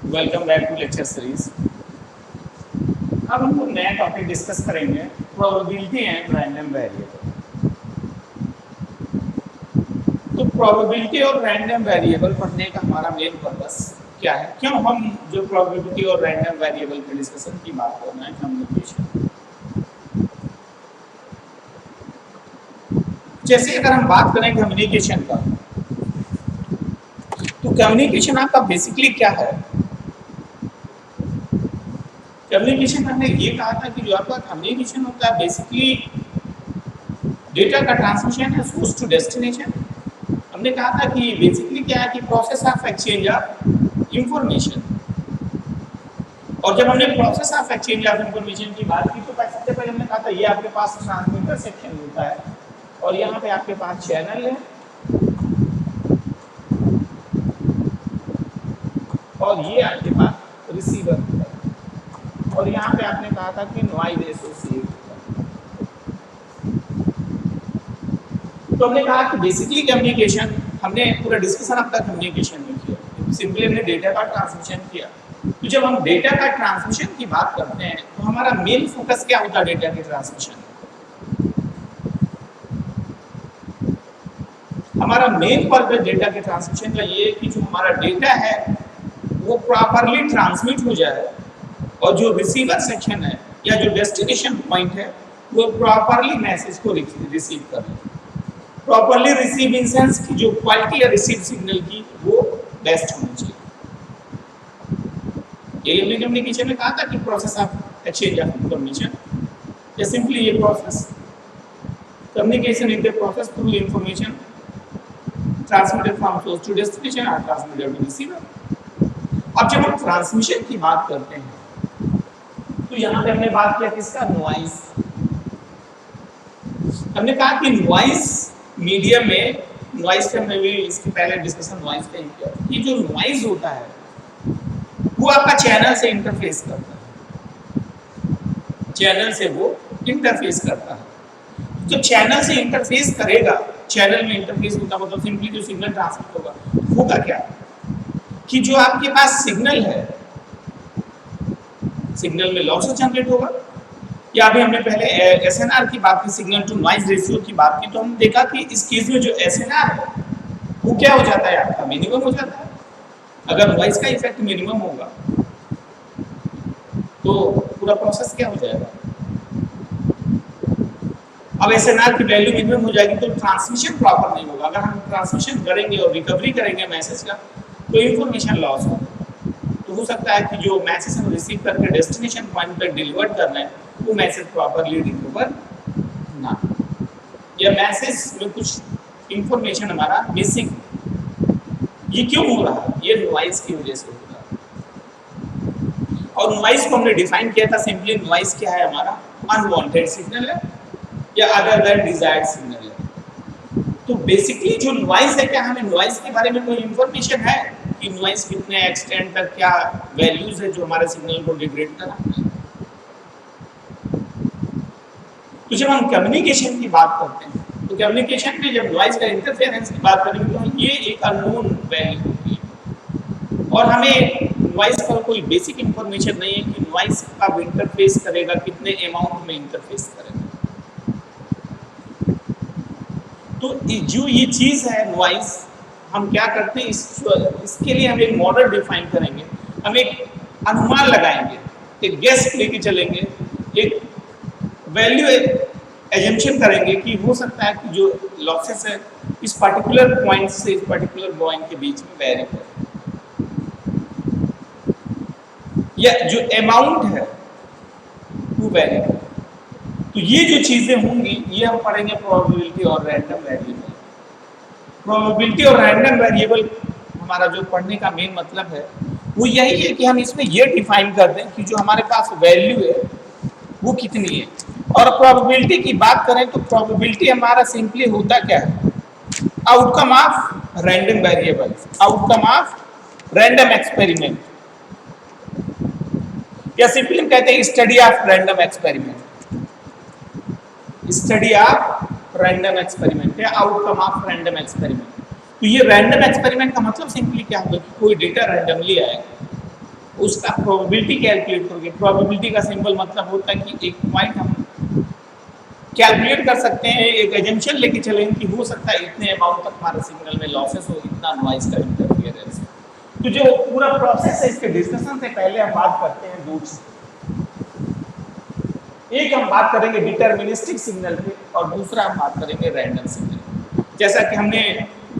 Welcome back to lecture series. अब हम लोग नया टॉपिक डिस्कस करेंगे, प्रोबेबिलिटी एंड रैंडम वेरिएबल। तो प्रोबेबिलिटी और रैंडम वेरिएबल पढ़ने का हमारा मेन पर्पस क्या है, क्यों हम जो प्रोबेबिलिटी और रैंडम वेरिएबल के डिस्कशन की बात कर रहे हैं, कम्युनिकेशन। जैसे अगर हम बात करें कम्युनिकेशन का, तो कम्युनिकेशन आपका बेसिकली क्या है। कम्युनिकेशन हमने ये कहा था कि जो आपका कम्युनिकेशन होता है बेसिकली डेटा का ट्रांसमिशन है सोर्स टू डेस्टिनेशन। हमने कहा था कि बेसिकली क्या है कि process of exchange of information. और जब हमने process of exchange of information की बात की तो सबसे पहले हमने कहा था ये आपके पास ट्रांसमीटर सेक्शन होता है और यहाँ पे आपके पास चैनल है और ये आपके पास रिसीवर होता है और यहाँ पे आपने कहा था कि नॉइज एसोसिएट होता है। तो हमने कहा कि बेसिकली कम्युनिकेशन, हमने पूरा डिस्कशन अब तक कम्युनिकेशन में किया, सिंपली हमने डेटा का ट्रांसमिशन किया। तो जब हम डेटा का ट्रांसमिशन की बात करते हैं तो हमारा मेन फोकस क्या होता है डेटा के ट्रांसमिशन। हमारा मेन पर्पस डेटा के ट्रांसमिशन का ये है कि जो हमारा डेटा है वो प्रॉपरली ट्रांसमिट हो जाए और जो रिसीवर सेक्शन है या जो डेस्टिनेशन पॉइंट है वो प्रॉपरली मैसेज को रिसीव कर ले। प्रॉपरली रिसीव इन सेंस की जो क्वालिटी है रिसीव सिग्नल की वो बेस्ट होनी चाहिए। यही हमने कम्युनिकेशन में कहा था कि process of exchange of information या सिंपली ये process communication is the process through information transmitted from source to destination और ट्रांसमिटेड टू रिसीवर। अब जब हम ट्रांसमिशन की बात करते हैं तो यहाँ पे हमने बात किया किसका, नॉइज। हमने कहा कि नॉइज मीडियम में, नॉइज के हमने भी इसके पहले डिस्कशन नॉइज पे ही किया। ये जो नॉइज होता है वो आपका चैनल से इंटरफेस करता है, चैनल से वो इंटरफेस करता है। तो चैनल से इंटरफेस करेगा, चैनल में इंटरफेस होता मतलब सिंपली जो सिग्नल ट्रांसमिट होगा क्या कि जो आपके पास सिग्नल है, सिग्नल में लॉसेस जनरेट होगा। या अभी हमने पहले एसएनआर की बात की, सिग्नल टू नॉइज रेशियो की बात की, तो हम देखा कि इस केस में जो एसएनआर है वो क्या हो जाता है, आपका मिनिमम हो जाता है। अगर नॉइज का इफेक्ट मिनिमम होगा तो पूरा प्रोसेस क्या हो जाएगा। अब एसएनआर की वैल्यू मिनिमम हो जाएगी तो ट्रांसमिशन प्रॉपर नहीं होगा। अगर हम ट्रांसमिशन करेंगे और रिकवरी करेंगे मैसेज का तो इंफॉर्मेशन लॉस होगा। तो हो सकता है कि जो मैसेज हम रिसीव करके डेस्टिनेशन पॉइंट पर डिलीवर कर रहे हैं वो मैसेज प्रॉपरली रिकवर ना, या मैसेज में कुछ इंफॉर्मेशन हमारा मिसिंग। ये क्यों हो रहा है, ये नॉइज की वजह से हो रहा है। और नॉइज को हमने डिफाइन किया था सिंपली, नॉइज क्या है हमारा, अनवांटेड सिग्नल है या अदर देन डिजायर्ड सिग्नल है। तो बेसिकली जो नॉइज है, क्या हमें नॉइज के बारे में कोई इंफॉर्मेशन है कि नॉइज कितने एक्सटेंट तक क्या वैल्यूज है जो हमारे सिग्नल को डिग्रेड कर रहा है। तो जब हम कम्युनिकेशन की बात करते हैं तो कम्युनिकेशन में जब नॉइज का इंटरफेरेंस की बात करेंगे तो ये एक अननोन वैल्यू होती है और हमें नॉइज पर कोई बेसिक इंफॉर्मेशन नहीं है कि नॉइज कब इंटरफेस करेगा, कितने अमाउंट में इंटरफेस करेगा। तो जो ये चीज़ है नॉइज, हम क्या करते हैं इसके लिए हम एक मॉडल डिफाइन करेंगे, हम एक अनुमान लगाएंगे, एक गेस लेके चलेंगे, एक वैल्यू एजम्पशन करेंगे कि हो सकता है कि जो लॉसेस है इस पर्टिकुलर पॉइंट से इस पर्टिकुलर पॉइंट के बीच में वेरी करे, या जो अमाउंट है वो वेरी करे। तो ये जो चीज़ें होंगी ये हम पढ़ेंगे प्रोबेबिलिटी और रैंडम वेरिएबल। प्रोबेबिलिटी और रैंडम वेरिएबल हमारा जो पढ़ने का मेन मतलब है वो यही है कि हम इसमें ये डिफाइन कर दें कि जो हमारे पास वैल्यू है वो कितनी है। और प्रोबेबिलिटी की बात करें तो प्रोबेबिलिटी हमारा सिंपली होता क्या है, outcome of random variable, outcome of random experiment, या सिंपली हम कहते हैं study of random experiment, study of random experiment या आउटकम ऑफ रैंडम एक्सपेरिमेंट। तो ये रैंडम एक्सपेरिमेंट का मतलब सिंपली क्या होगा कि कोई डेटा रैंडमली आएगा उसका प्रोबेबिलिटी कैलकुलेट करोगे। प्रोबेबिलिटी का सिंबल मतलब होता है कि एक पॉइंट हम कैलकुलेट कर सकते हैं, एक एजम्पशन लेके चलेंगे कि हो सकता है इतने अमाउंट तक हमारे सिग्नल में लॉसेस हो, इतना नॉइज का इंटरफियरेंस। तो जो पूरा प्रोसेस है इसके डिस्कशन से पहले हम बात करते हैं दो चीज। एक हम बात करेंगे डिटर्मिनिस्टिक सिग्नल पे और दूसरा हम बात करेंगे रैंडम सिग्नल। जैसा कि हमने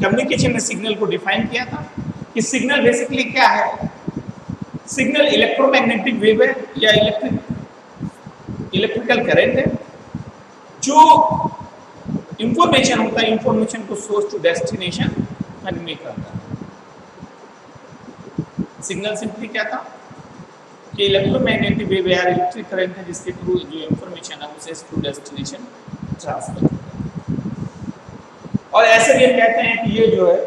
कम्युनिकेशन में सिग्नल को डिफाइन किया था कि सिग्नल बेसिकली क्या है, सिग्नल इलेक्ट्रोमैग्नेटिक वेव है या इलेक्ट्रिकल करंट है जो इंफॉर्मेशन होता है, इंफॉर्मेशन को सोर्स टू डेस्टिनेशन कन्वे करता है। सिग्नल सिंपली क्या था कि इलेक्ट्रोमैग्नेटिक वेव या इलेक्ट्रिक करंट है जिसके थ्रू जो इंफॉर्मेशन है उसे टू डेस्टिनेशन ट्रांसफर करता है। और ऐसे भी हम कहते हैं कि ये जो है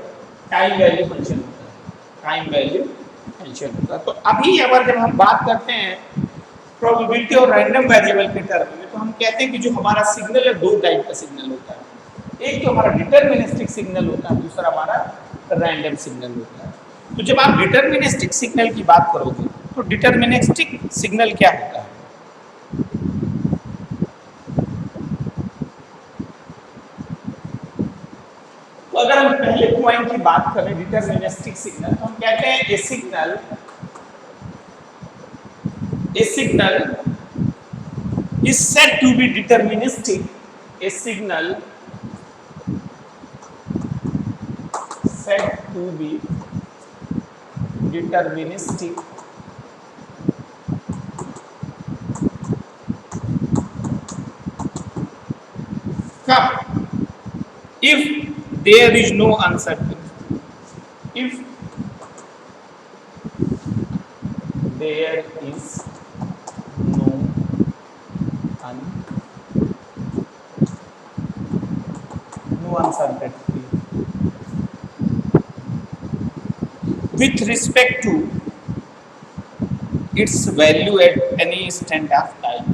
टाइम वैल्यू फंक्शन होता है, टाइम वैल्यू फंक्शन होता है। तो अभी अगर जब हम बात करते हैं प्रोबेबिलिटी और रैंडम वेरिएबल के टर्म में, तो हम कहते हैं कि जो हमारा सिग्नल है दो टाइप का सिग्नल होता है। एक तो हमारा डिटर्मिनिस्टिक सिग्नल होता है, दूसरा हमारा रैंडम सिग्नल होता है। तो जब आप डिटर्मिनिस्टिक सिग्नल की बात करोगे तो डिटर्मिनिस्टिक सिग्नल क्या होता है? तो अगर हम पहले पॉइंट की बात करें डिटर्मिनिस्टिक सिग्नल, तो हम कहते हैं a signal is said to be deterministic. A signal said to be deterministic if there is no uncertainty. If there is no uncertainty with respect to its value at any instant of time.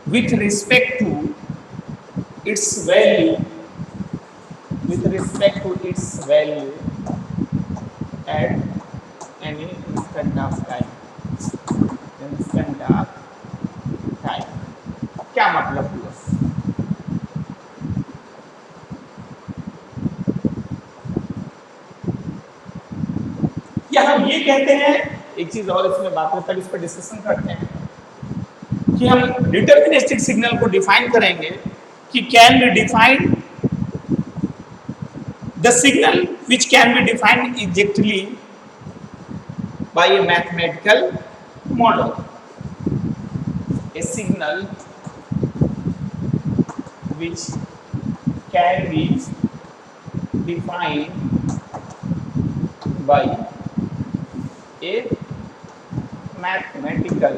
With respect to its value, with respect to its value at any instant of time. क्या मतलब हुआ? या हम ये कहते हैं, एक चीज और इसमें बात करते हैं, इस पर डिस्कशन करते हैं कि हम डिटर्मिनिस्टिक सिग्नल को डिफाइन करेंगे कि can be defined the signal which can be defined exactly by a mathematical model. A signal which can be defined by a mathematical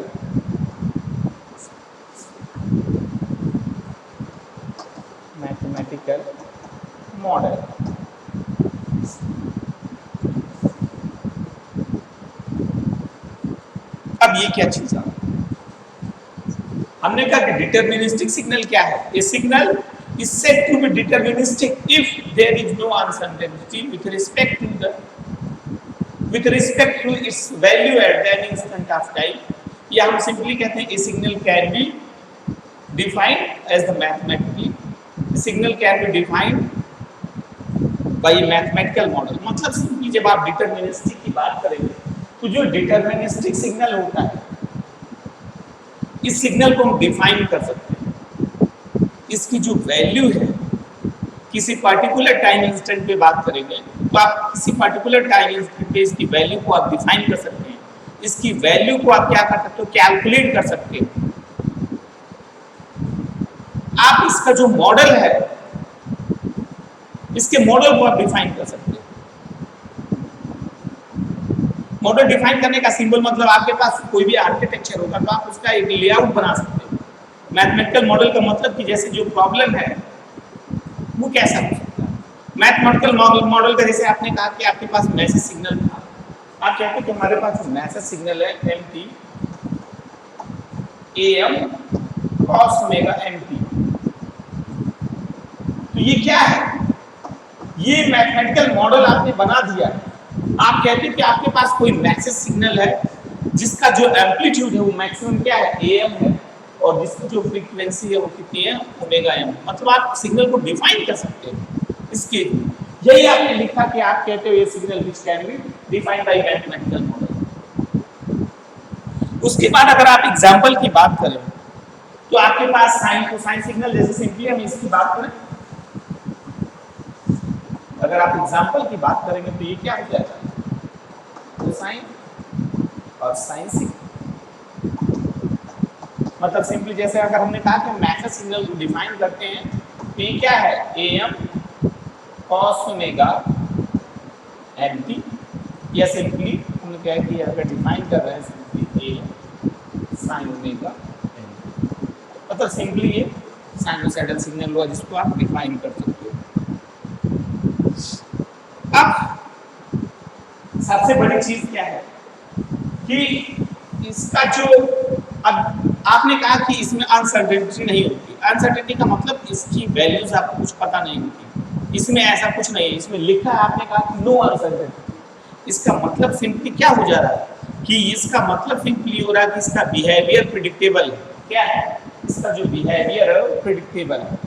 model। अब ये क्या चीज है? हमने कहा कि डिटर्मिनिस्टिक सिग्नल क्या है? ए signal is said to be deterministic if there is no uncertainty with respect to its value at any instant of time। या हम सिंपली कहते हैं a signal can be defined as the mathematically, signal can be defined by a mathematical model. मतलब simply जब आप deterministic की बात करेंगे तो जो डिटर्मिनिस्टिक सिग्नल होता है, इस सिग्नल को हम डिफाइन कर सकते हैं। इसकी जो वैल्यू है, किसी पर्टिकुलर टाइम इंस्टेंट पे बात करेंगे तो आप किसी पर्टिकुलर टाइम इंस्टेंट पे इसकी वैल्यू को आप डिफाइन कर सकते हैं। इसकी वैल्यू को आप क्या कर सकते हो? कैलकुलेट कर सकते हो। आप इसका जो मॉडल है, इसके मॉडल को आप डिफाइन कर सकते हो। मॉडल डिफाइन करने का सिंबल मतलब आपके पास कोई भी आर्किटेक्चर होगा तो आप उसका एक लेआउट बना सकते हो। मैथमेटिकल मॉडल का मतलब कि जैसे जो प्रॉब्लम है वो कैसा हो सकता है। मैथमेटिकल मॉडल का जैसे आपने कहा कि आपके पास मैसेज सिग्नल था, आप कहते हैं कि हमारे पास मैसेज सिग्नल है MT AM cos omega MT। तो ये क्या है? ये मैथमेटिकल मॉडल आपने बना दिया। आप कहते हैं कि आपके पास कोई मैसेज सिग्नल है जिसका जो एम्पलीट्यूड है वो मैक्सिमम क्या है, एम है, और जिसकी जो फ्रीक्वेंसी है वो कितनी है, ओमेगा एम। मतलब आप सिग्नल को डिफाइन कर सकते हैं इसके। यही आपने लिखा कि आप कहते हो ये signal which can be defined bye mathematical model. उसके बाद अगर आप एग्जांपल की बात करें तो आपके पास साइन कोसाइन सिग्नल, जैसे सिंपली हम इसकी बात करें, अगर आप एग्जांपल की बात करेंगे तो ये क्या हो जाएगा, कोसाइन और साइन सिग्नल। मतलब सिंपली जैसे अगर हमने कहा कि मैसेज सिग्नल को डिफाइन करते हैं तो ये क्या है, M cos omega M T, या सिंपली हमने क्या कि अगर डिफाइन कर रहे हैं simply A sine omega M T, मतलब सिंपली ये साइनोसॉइडल सिग्नल हुआ जिसको आप डिफाइन कर सकते हो। अब सबसे बड़ी चीज क्या है कि इसका जो, अब आपने कहा कि इसमें अनसर्टेनिटी नहीं होती। अनसर्टेनिटी का मतलब इसकी वैल्यूज आपको कुछ पता नहीं होती, इसमें ऐसा कुछ नहीं है। इसमें लिखा है, आपने कहा कि नो अनसर्टेनिटी। इसका मतलब सिंपली क्या हो जा रहा है कि इसका मतलब सिंपली हो रहा है कि इसका बिहेवियर प्रिडिक्टेबल है। क्या है, इसका जो बिहेवियर है वो प्रिडिक्टेबल है।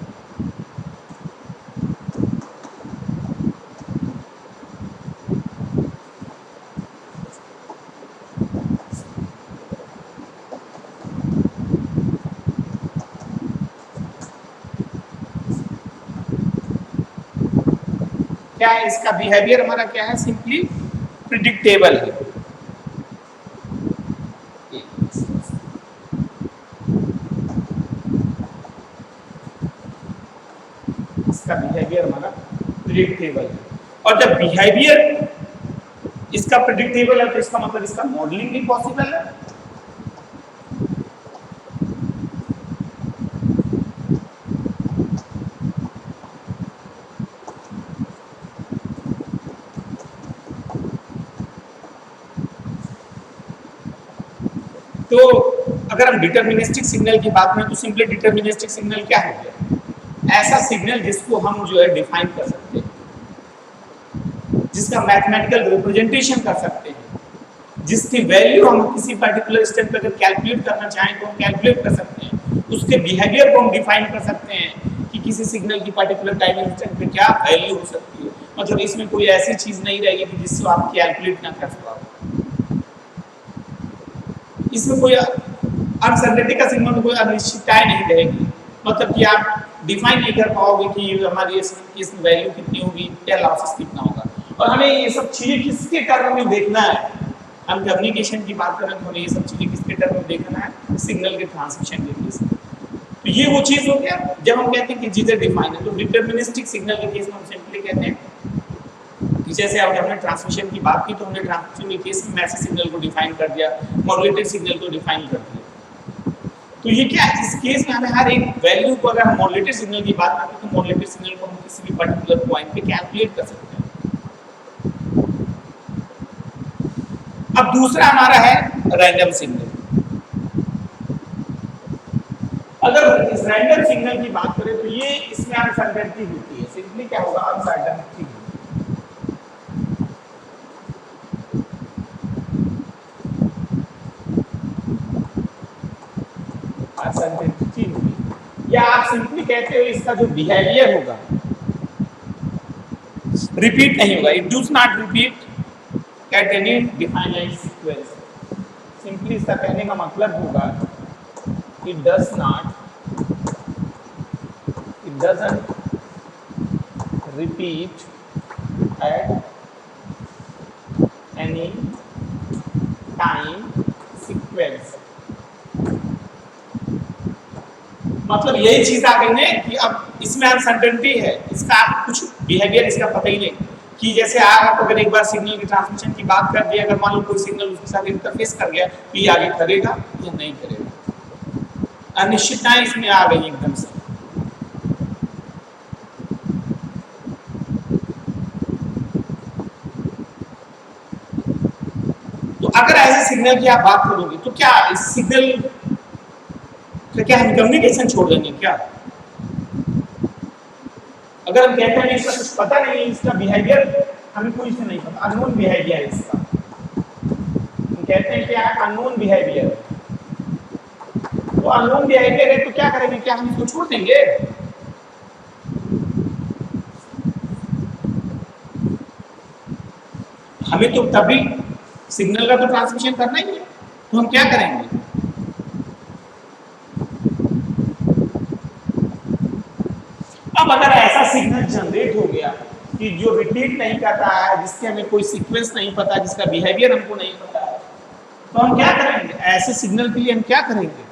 क्या है, इसका बिहेवियर हमारा क्या है, सिंपली प्रिडिक्टेबल है। इसका बिहेवियर हमारा प्रिडिक्टेबल है, और जब बिहेवियर इसका प्रिडिक्टेबल है तो इसका मतलब इसका मॉडलिंग भी पॉसिबल है। तो अगर हम डिटरमिनिस्टिक सिग्नल की बात करें तो सिंपली डिटरमिनिस्टिक सिग्नल क्या हो गया, ऐसा सिग्नल जिसको हम जो है डिफाइन कर सकते हैं, जिसका मैथमेटिकल रिप्रेजेंटेशन कर सकते हैं, जिसकी वैल्यू हम किसी पर्टिकुलर स्टेप पे अगर कैलकुलेट करना चाहें तो हम कैलकुलेट कर सकते हैं। उसके बिहेवियर को हम डिफाइन कर सकते हैं कि किसी सिग्नल की पर्टिकुलर टाइम इंस्टेंट पे क्या वैल्यू हो सकती है। मतलब इसमें कोई ऐसी चीज नहीं रहेगी कि जिससे आप कैलकुलेट ना कर पाओ। इसमें कोई अनसर्टेनिटी का सिग्नल में कोई अनिश्चितताएं नहीं रहेगी। मतलब कि आप डिफाइन नहीं कर पाओगे कि हमारी इस वैल्यू कितनी होगी या लॉसेस कितना होगा। और हमें ये सब चीजें किसके टर्म में देखना है, हम कम्युनिकेशन की बात करें तो हमें ये सब चीजें किसके टर्म में देखना है, सिग्नल के ट्रांसमिशन के केस में। तो ये वो चीज हो गया जब हम कहते हैं कि चीजें डिफाइन है। तो डिटरमिनिस्टिक सिग्नल के केस में हम सिंपली कहते हैं कि जैसे अब हमने ट्रांसमिशन की बात की तो हमने ट्रांसमिशन के केस में मैसेज सिग्नल को डिफाइन कर दिया, मॉड्यूलेटेड सिग्नल को डिफाइन कर दिया। तो ये क्या है, इस केस में हमें हर एक वैल्यू को, अगर हम मॉड्यूलेटेड सिग्नल की बात करते हैं तो मॉड्यूलेटेड सिग्नल को हम किसी भी पर्टिकुलर पॉइंट पे कैलकुलेट कर सकते हैं। अब दूसरा हमारा है रैंडम सिग्नल। अगर इस रैंडम सिग्नल की बात करें तो ये इसमें अनसर्टेनिटी होती है। सिंपली क्या होगा, अनसर्टेनिटी होगी, या आप सिंपली कहते हो इसका जो बिहेवियर होगा रिपीट नहीं होगा। It does not repeat at any definite sequence. Simply इसका कहने का मतलब होगा it doesn't repeat at any time sequence. मतलब यही चीज आ गई है कि अब इसमें अनसर्टेनिटी है, इसका आप कुछ बिहेवियर इसका पता ही नहीं कि जैसे आप अगर एक बार सिग्नल की ट्रांसमिशन की बात कर दी, अगर मान लो कोई सिग्नल उसके साथ इंटरफेस कर गया तो ये आगे करेगा या नहीं करेगा। अनिश्चितताएं इसमें आ गई एकदम से। तो अगर ऐसे सिग्नल की आप बात करोगे तो क्या इस सिग्नल तो क्या हम कम्युनिकेशन छोड़ देंगे क्या? अगर हम कहते हैं इसका कुछ पता नहीं है, इसका बिहेवियर हमें कोई से नहीं पता, अननोन बिहेवियर है इसका, हम कहते हैं क्या है, अननोन बिहेवियर। तो अननोन बिहेवियर है तो क्या करेंगे, क्या हम इसको छोड़ देंगे? हमें तो तभी सिग्नल का तो ट्रांसमिशन करना ही है, तो हम क्या करेंगे? अब अगर ऐसा सिग्नल जनरेट हो गया कि जो रिपीट नहीं करता है, जिसके हमें कोई सीक्वेंस नहीं पता, जिसका बिहेवियर हमको नहीं पता है, तो हम क्या करेंगे? ऐसे सिग्नल के लिए हम क्या करेंगे?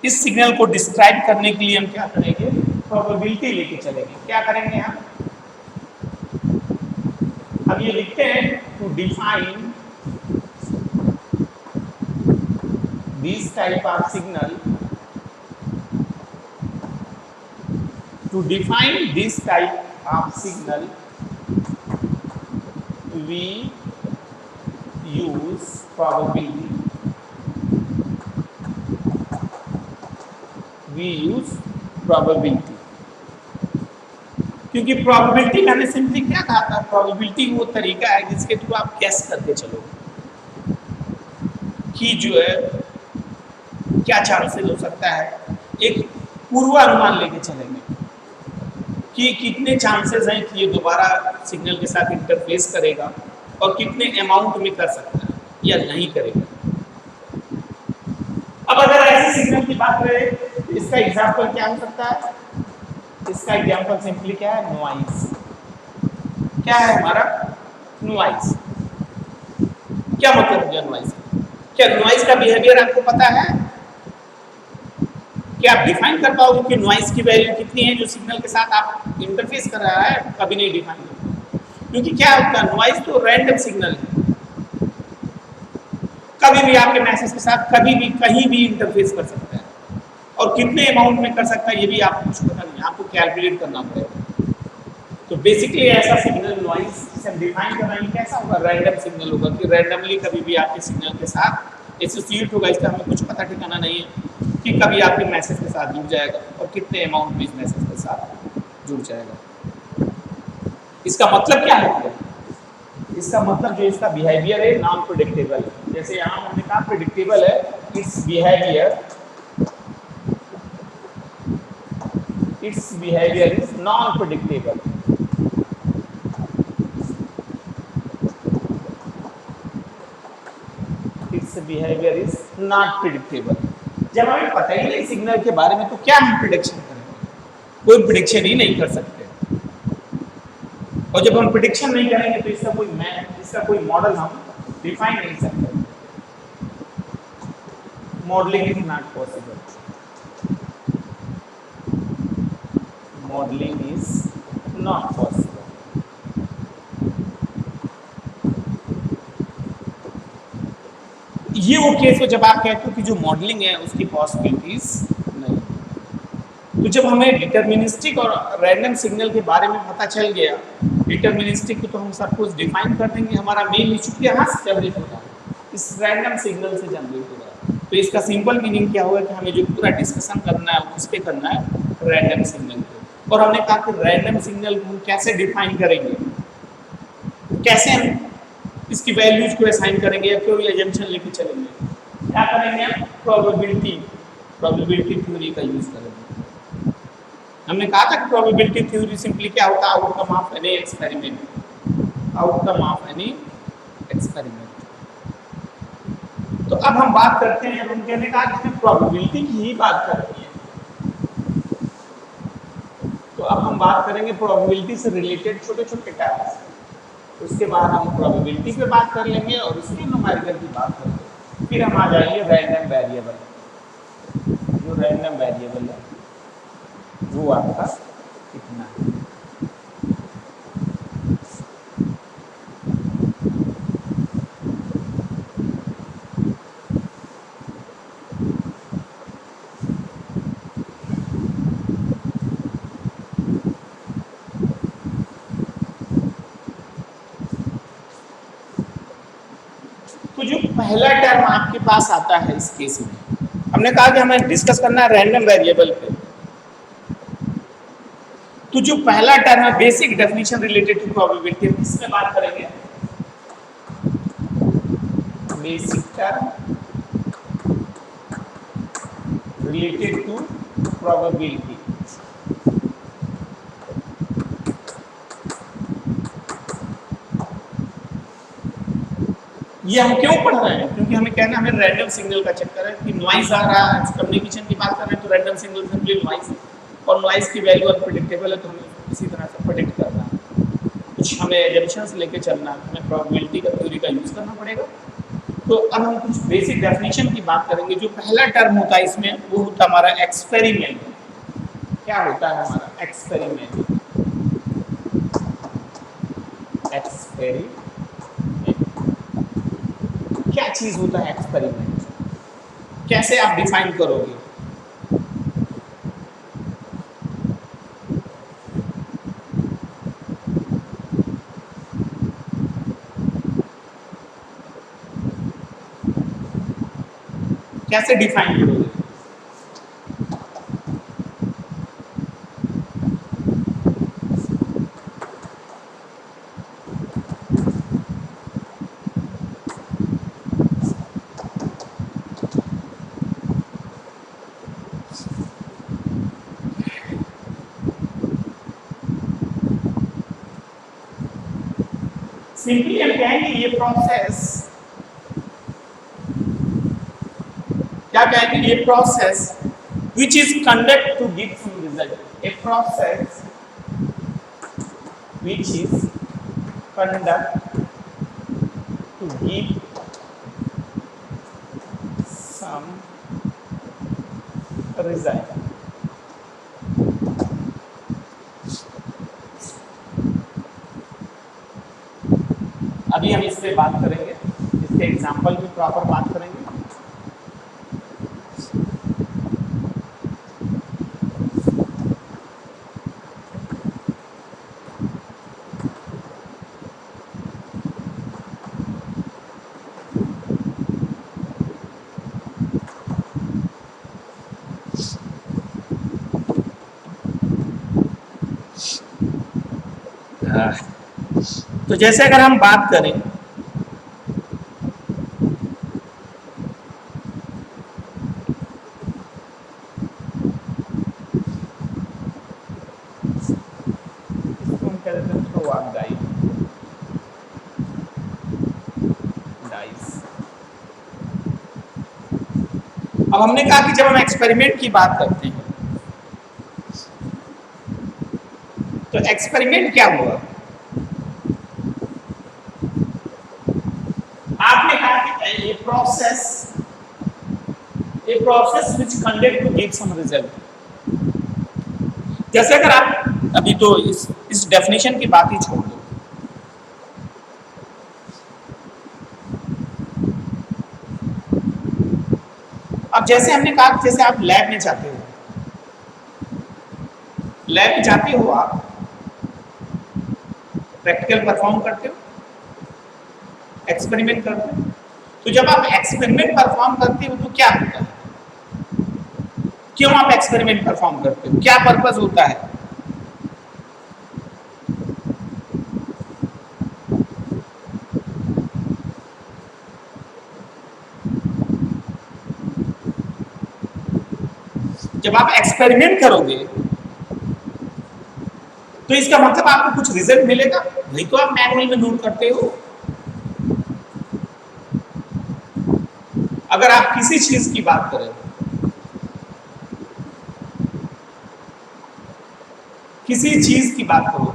इस सिग्नल को डिस्क्राइब करने के लिए हम क्या करेंगे? प्रोबेबिलिटी लेके चलेंगे। क्या करेंगे हम? अब ये लिखते हैं to define this type of signal, to define this type of signal we use probability, क्योंकि प्रोबेबिलिटी मैंने सिंपली क्या कहा था, प्रोबेबिलिटी वो तरीका है जिसके थ्रू आप गेस करके चलो कि जो है क्या चांसेस हो सकता है, एक पूर्वानुमान लेके चलेंगे कि कितने चांसेस हैं कि ये दोबारा सिग्नल के साथ इंटरफेस करेगा और कितने अमाउंट में कर सकता है या नहीं करेगा। अब अगर ऐसे सिग्नल की बात करें तो इसका एग्जांपल क्या हो सकता है? इसका एग्जांपल सिंपली क्या है? नॉइज। क्या है हमारा? नॉइज। क्या मतलब है नॉइज? क्या नॉइज का बिहेवियर आपको पता है? क्या आप डिफाइन कर पाओगे कि नॉइज की वैल्यू कितनी है जो सिग्नल के साथ आप इंटरफेस कर रहा है? कभी नहीं डिफाइन कर, क्योंकि क्या होता है, नॉइज तो रैंडम सिग्नल है, कभी भी आपके मैसेज के साथ कभी भी कहीं भी इंटरफेस कर सकता है, और कितने अमाउंट में कर सकता है ये भी आपको कुछ पता नहीं, आपको कैलकुलेट करना पड़ेगा। तो बेसिकली ऐसा सिग्नल नॉइज जिसे हम डिफाइन कर रहे हैं कैसा होगा? रैंडम सिग्नल होगा, कि रैंडमली कभी भी आपके सिग्नल के साथ एसोसिएट होगा, इसका हमें कुछ पता ठिकाना नहीं है कि कभी आपके मैसेज के साथ जुड़ जाएगा और कितने अमाउंट में इस मैसेज के साथ जुड़ जाएगा। इसका मतलब क्या है? इसका मतलब जो इसका बिहेवियर है नॉन प्रेडिक्टेबल है। जैसे यहाँ हमने कहा प्रेडिक्टेबल है, it's behaviour is non predictable. It's behaviour is not predictable. जब हमें पता ही नहीं सिग्नल के बारे में तो क्या हम प्रिडिक्शन करेंगे? कोई प्रिडिक्शन ही नहीं कर सकते, और जब हम प्रिडिक्शन नहीं करेंगे तो इसका कोई मॉडल हम डिफाइन नहीं सकते। Modelling is not possible. Modelling is not possible. ये वो केस हो जब आप कहते हो कि जो मॉडलिंग है उसकी पॉसिबिलिटीज नहीं। तो जब हमें डिटरमिनिस्टिक और रैंडम सिग्नल के बारे में पता चल गया, डिटरमिनिस्टिक को तो हम सब कुछ डिफाइन कर देंगे, हमारा मेन इशू यहाँ से जनरेट होगा, इस रैंडम सिग्नल से जनरेट होगा। तो इसका सिंपल मीनिंग क्या होगा कि हमें जो पूरा डिस्कशन करना है उस पर करना है रैंडम सिग्नल पे। और हमने कहा कि रैंडम सिग्नल को हम कैसे डिफाइन करेंगे, कैसे हम इसकी वैल्यूज को असाइन करेंगे या कोई एजम्पशन लेके चलेंगे। क्या करेंगे हम? प्रोबेबिलिटी थ्योरी का यूज करेंगे। हमने कहा था कि प्रोबेबिलिटी थ्योरी सिंपली क्या होता है? Outcome of any experiment. Outcome of any experiment. तो अब हम बात करते हैं, जब हम कहने का हमें प्रोबेबिलिटी की ही बात करनी है, तो अब हम बात करेंगे प्रोबेबिलिटी से रिलेटेड छोटे छोटे टाइप्स। उसके बाद हम प्रोबेबिलिटी पे बात कर लेंगे और उसके न्यूमेरिकल की बात करेंगे। फिर हम आ जाएंगे रैंडम वेरिएबल। जो रैंडम वेरिएबल है वो आपका कितना है। तो जो पहला टर्म आपके पास आता है इस केस में, हमने कहा कि हमें डिस्कस करना है रैंडम वेरिएबल पे। तो जो पहला टर्म है basic definition related to probability, हम किसमें बात करेंगे? Basic term related to probability. ये हम क्यों पढ़ रहे हैं? क्योंकि हमें कहना हमें रैंडम सिग्नल का चक्कर है कि नॉइज आ रहा है, कम्युनिकेशन की बात कर रहे हैं तो रैंडम सिग्नल सिंपली नॉइज, और नॉइज की वैल्यू अनप्रेडिक्टेबल है तो हमें इसी तरह से प्रेडिक्ट करना है, कुछ हमें एजम्पशंस लेके चलना है, हमें प्रोबेबिलिटी का थ्योरी का यूज करना पड़ेगा। तो अब हम कुछ बेसिक डेफिनेशन की बात करेंगे। जो पहला टर्म होता है इसमें वो होता है हमारा एक्सपेरिमेंट। क्या होता है हमारा एक्सपेरिमेंट? एक्सपेरिमेंट क्या चीज होता है एक्सपेरिमेंट? कैसे आप डिफाइन करोगे? कैसे डिफाइन करोगे? सिंपली हम कहेंगे ये प्रोसेस, क्या कहेंगे? ये process which is conduct to give some result, a process which is conduct to give some result। अभी हम इस पे बात करेंगे, इसके एग्जांपल भी प्रॉपर बात करेंगे। तो जैसे अगर हम बात करें अब हमने कहा कि जब हम एक्सपेरिमेंट की बात करते हैं तो एक्सपेरिमेंट क्या हुआ? आपने कहा कि ये process which conduct to give some result. जैसे अगर आप अभी तो इस डेफिनेशन की बात ही छोड़ दो, अब जैसे हमने कहा जैसे आप लैब में जाते हो, लैब में जाते हो आप प्रैक्टिकल परफॉर्म करते हो, एक्सपेरिमेंट करते हो। तो जब आप एक्सपेरिमेंट परफॉर्म करते हो तो क्या होता है? क्यों आप एक्सपेरिमेंट परफॉर्म करते हो? क्या पर्पस होता है? जब आप एक्सपेरिमेंट करोगे तो इसका मतलब आपको कुछ रिजल्ट मिलेगा, वही तो आप मैनुअल में नोट करते हो। अगर आप किसी चीज की बात करें, किसी चीज की बात करो,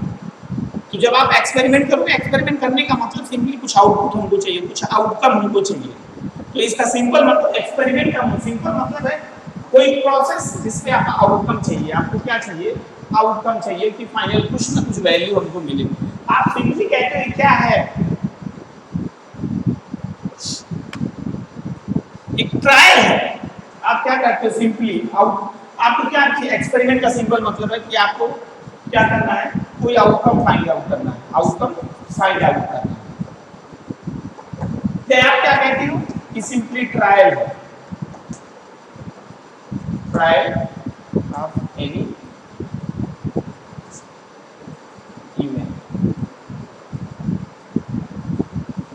तो जब आप एक्सपेरिमेंट करोगे, एक्सपेरिमेंट करने का मतलब सिंपली कुछ आउटपुट हमको चाहिए, कुछ आउटकम हमको चाहिए। तो इसका सिंपल मतलब एक्सपेरिमेंट का सिंपल मतलब है कोई प्रोसेस जिसमें आपका आउटकम चाहिए। आपको क्या चाहिए? आउटकम चाहिए कि फाइनल कुछ ना कुछ वैल्यू हमको मिले। आप सिंपली कहते हैं क्या है? एक ट्रायल है। आप क्या करते हो? सिंपली आपको क्या एक्सपेरिमेंट का सिंपल मतलब है कि आपको क्या करना है? कोई आउटकम फाइंड आउट करना है, आउटकम फाइंड आउट करना है। तो आप क्या कहते हो कि सिंपली ट्रायल है, ट्रायल ऑफ एनी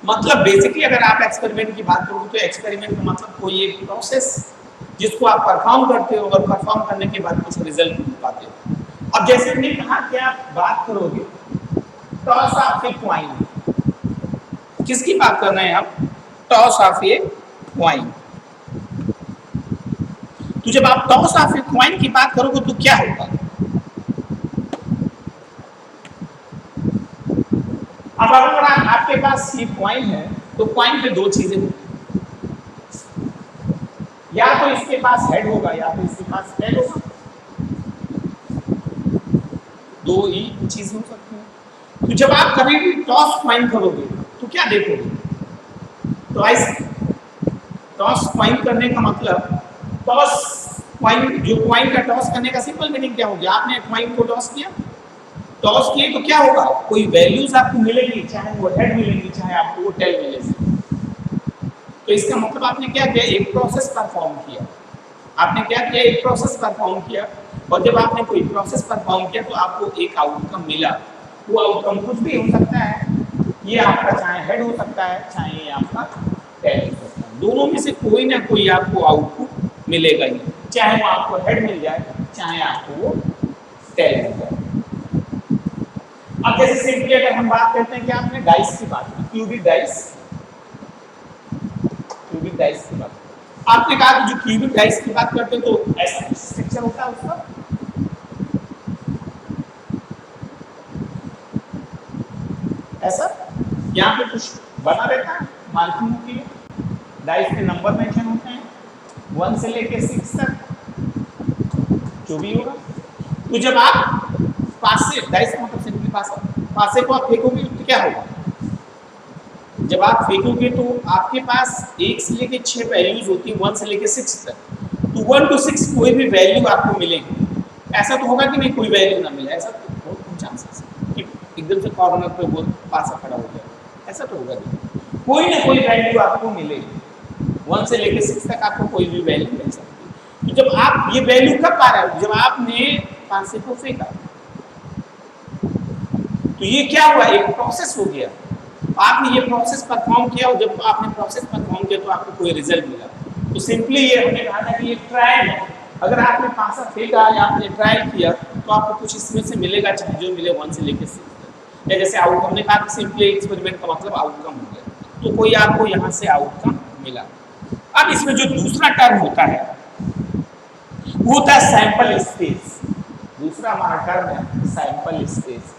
मतलब बेसिकली अगर आप एक्सपेरिमेंट की बात करोगे तो एक्सपेरिमेंट का मतलब कोई एक प्रोसेस जिसको आप परफॉर्म करते हो और परफॉर्म करने के बाद कुछ रिजल्ट पाते हो। अब जैसे हमने कहा कि आप बात करोगे टॉस ऑफ ए कॉइन, किसकी बात कर रहे हैं आप? Toss of a coin. तो जब आप टॉस ऑफ ए कॉइन की बात करोगे तो क्या होगा? अब अगर आपके पास ये कॉइन है तो कॉइन पे दो चीजें होती, या तो इसके पास हेड होगा या तो इसके पास टेल होगा, दो ही चीज हो सकती है। तो जब आप कभी भी टॉस कॉइन करोगे तो क्या देखोगे? टॉस कॉइन करने का मतलब टॉस कॉइन, जो कॉइन का टॉस करने का सिंपल मीनिंग क्या हो गया? आपने कॉइन को टॉस किया, टॉस किए तो क्या होगा? कोई वैल्यूज आपको मिलेगी, चाहे वो हेड मिलेगी चाहे आपको वो टेल मिलेगी। तो इसका मतलब आपने क्या किया? एक प्रोसेस परफॉर्म किया। आपने क्या किया? एक प्रोसेस परफॉर्म किया, और जब आपने कोई प्रोसेस परफॉर्म किया तो आपको एक आउटकम मिला। वो आउटकम कुछ भी हो सकता है, ये आपका चाहे हेड हो सकता है चाहे ये आपका टेल हो सकता है, दोनों में से कोई ना कोई आपको आउटपुट मिलेगा ही, चाहे वो आपको हेड मिल जाए चाहे आपको वो टेल मिल जाए। अब जैसे सिंपली अगर हम बात करते हैं कि आपने डाइस की बात की, क्यूबिक डाइस की बात, आपने कहा कि जो क्यूबिक डाइस की बात करते हैं तो ऐसा स्ट्रक्चर होता है उसका, ऐसा यहाँ पे कुछ बना रहता है मार्किंग होती है, डाइस के नंबर मेंशन होते हैं 1 से लेके 6 तक, जो भी होगा। तो जब आप पासे, डाइस का मतलब सिंपली पासे को आप फेंकोगे तो क्या होगा? जब आप फेंकोगे तो आपके पास 1 से लेके 6 वैल्यूज होती है, 1 से लेके 6 तक। तो 1 to 6 कोई भी वैल्यू आपको मिलेगी। ऐसा तो होगा कि नहीं कोई वैल्यू ना मिले? ऐसा तो बहुत कम चांसेस है कि एकदम से कॉर्नर पे वो पासा खड़ा हो जाए, ऐसा तो होगा नहीं। कोई ना कोई वैल्यू आपको मिलेगी, 1 से लेके 6 तक आपको कोई भी वैल्यू मिल सकती है। तो जब आप ये वैल्यू कब पा रहे हो? जब आपने पासे को फेंका, तो ये क्या हुआ? एक प्रोसेस हो गया, आपने ये प्रोसेस परफॉर्म किया, और जब आपने प्रोसेस परफॉर्म किया तो आपको कोई रिजल्ट मिला। तो सिंपली ये हमने कहा था कि ये ट्रायल है। अगर आपने पासा फेंका या आपने ट्रायल किया तो आपको कुछ इसमें से मिलेगा, चाहे जो मिले 1 से लेकर 6 तक। या जैसे आउटकम हमने कहा कि सिंपली एक्सपेरिमेंट का मतलब आउटकम हो गया, तो कोई आपको यहाँ से आउटकम मिला। अब इसमें जो दूसरा टर्म होता है वो होता है सैंपल स्पेस। दूसरा हमारा टर्म है सैंपल स्पेस।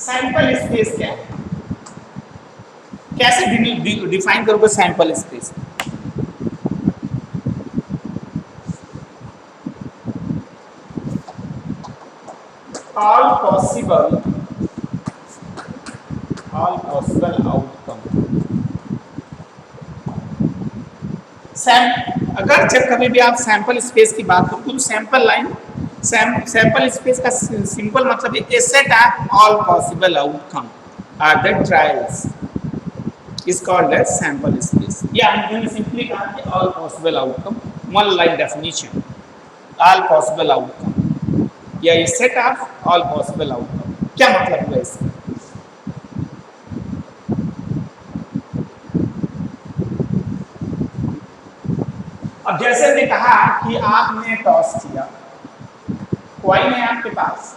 सैंपल स्पेस क्या है? कैसे डिफाइन करोगे sample space? All possible outcome. अगर जब कभी भी आप सैंपल स्पेस की बात करो तो सैंपल लाइन, सैंपल स्पेस का सिंपल मतलब है a set of all possible outcome are the trials is called as sample space। या हमने सिंपली कहा कि all possible outcome, one line definition, all possible outcome या a set of all possible outcome। क्या मतलब हुआ इसका? अब जैसे हमने कहा कि आपने टॉस किया, कॉइन है आपके पास,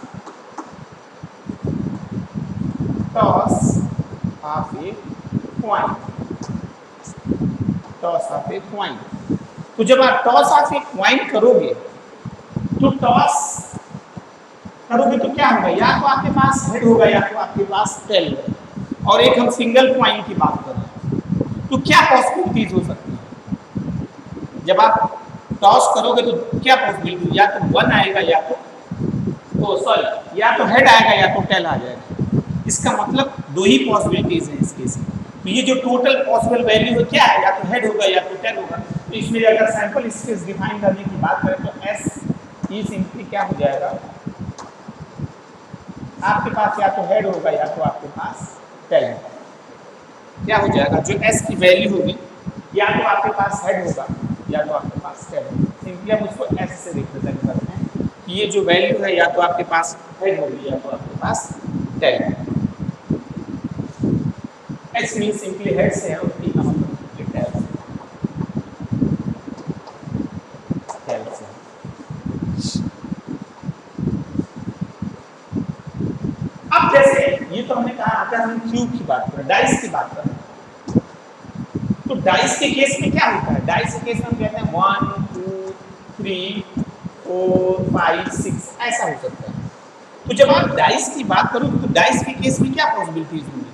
toss of a coin, toss of a coin. तो जब आप टॉस ऑफ ए कॉइन करोगे तो टॉस करोगे तो क्या होगा? या तो आपके पास हेड होगा या तो आपके पास टेल होगा, और एक हम सिंगल कॉइन की बात कर रहे हैं। तो क्या पॉसिबिलिटीज हो सकती है? जब आप टॉस करोगे तो क्या पॉसिबिलिटी? या तो 1 आएगा या तो सॉरी या तो हेड आएगा या तो टेल आ जाएगा। इसका मतलब दो ही पॉसिबिलिटीज हैं इस केस में। तो ये जो टोटल पॉसिबल वैल्यू है क्या है? या तो हेड होगा या तो टेल होगा। तो इसमें अगर सैंपल स्पेस डिफाइन करने की बात करें तो एस ई सिंपली क्या हो जाएगा, आपके पास या तो हेड होगा या तो आपके पास टेल होगा। क्या हो जाएगा, जो एस की वैल्यू होगी या तो आपके पास हेड होगा या तो आपके पास टेल होगा। सिंपली हम उसको एस से रिप्रेजेंट करते हैं कि ये जो वैल्यू है या तो आपके पास हेड होगी या तो आपके पास टेल होगी। एस मीन सिंपली हेड से है और टी का मतलब टेल से। अब जैसे ये तो हमने कहा, अगर हम क्यूब की बात करें, डाइस की बात करें, तो डाइस के केस में क्या होता है, डाइस के केस में हम कहते हैं 1 2 3 4 5 6 ऐसा हो सकता है। तो जब आप डाइस की बात करोगे तो डाइस के केस में क्या पॉसिबिलिटीज होंगी,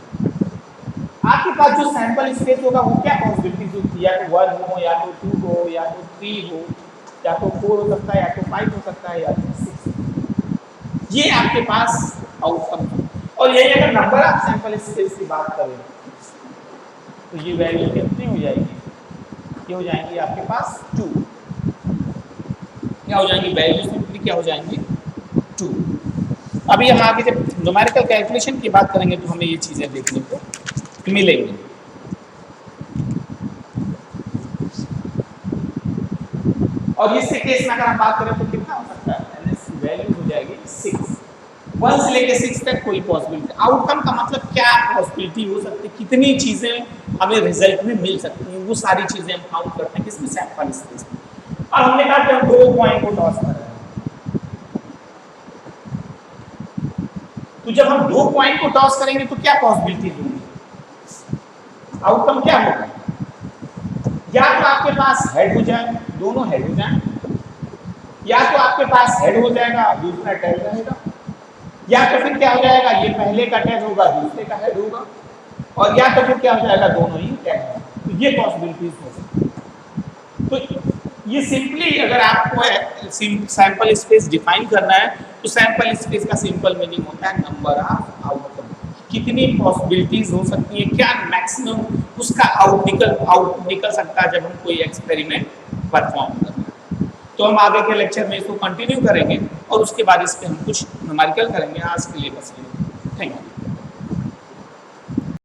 आपके पास जो सैंपल स्पेस होगा वो क्या पॉसिबिलिटीज होती है, या तो 1 हो या तो 2 हो या तो 3 हो या तो 4 हो सकता है या तो 5 हो सकता है या तो 6। ये आपके पास आउटकम है। और यही अगर नंबर ऑफ सैंपल स्पेस की बात करें तो ये वैल्यू कितनी हो जाएगी, ये हो जाएंगी आपके पास 2। क्या हो जाएंगी वैल्यू, सिंपली क्या हो जाएंगी 2। अभी हम आगे जब न्यूमेरिकल कैलकुलेशन की बात करेंगे तो हमें ये चीजें देखने को मिलेंगी। और इसके केस में अगर हम बात करें तो कितना हो सकता है, एनएस की वैल्यू हो जाएगी 6। 1 से लेके 6 तक कोई पॉसिबिलिटी, आउटकम का मतलब क्या पॉसिबिलिटी हो सकती है, कितनी चीजें हमें रिजल्ट में मिल सकती हैं, वो सारी चीजें हम काउंट करते हैं किसमें, सैंपल स्पेस में। और हमने कहा कि हम 2 पॉइंट को टॉस कर रहे हैं, तो जब हम 2 पॉइंट को टॉस करेंगे तो क्या पॉसिबिलिटीज होंगी, आउटकम क्या होगा, या तो आपके पास हेड हो जाए, दोनों हेड हो जाए, या तो आपके पास हेड हो जाएगा दूसरा टेल रहेगा, या तो फिर क्या हो जाएगा, ये पहले का टेल होगा दूसरे का हेड होगा, और या तो फिर क्या हो जाएगा दोनों ही टेल। तो ये पॉसिबिलिटीज हो सकती है। तो ये सिंपली अगर आपको सैंपल स्पेस डिफाइन करना है तो सैंपल स्पेस का सिंपल मीनिंग होता है नंबर ऑफ आउटकम, कितनी पॉसिबिलिटीज हो सकती है, क्या मैक्सिमम उसका आउट निकल सकता है जब हम कोई एक्सपेरिमेंट परफॉर्म करते हैं। तो हम आगे के लेक्चर में इसको कंटिन्यू करेंगे और उसके बाद इस पर हम कुछ न्यूमेरिकल करेंगे। आज के लिए बस ये, थैंक यू।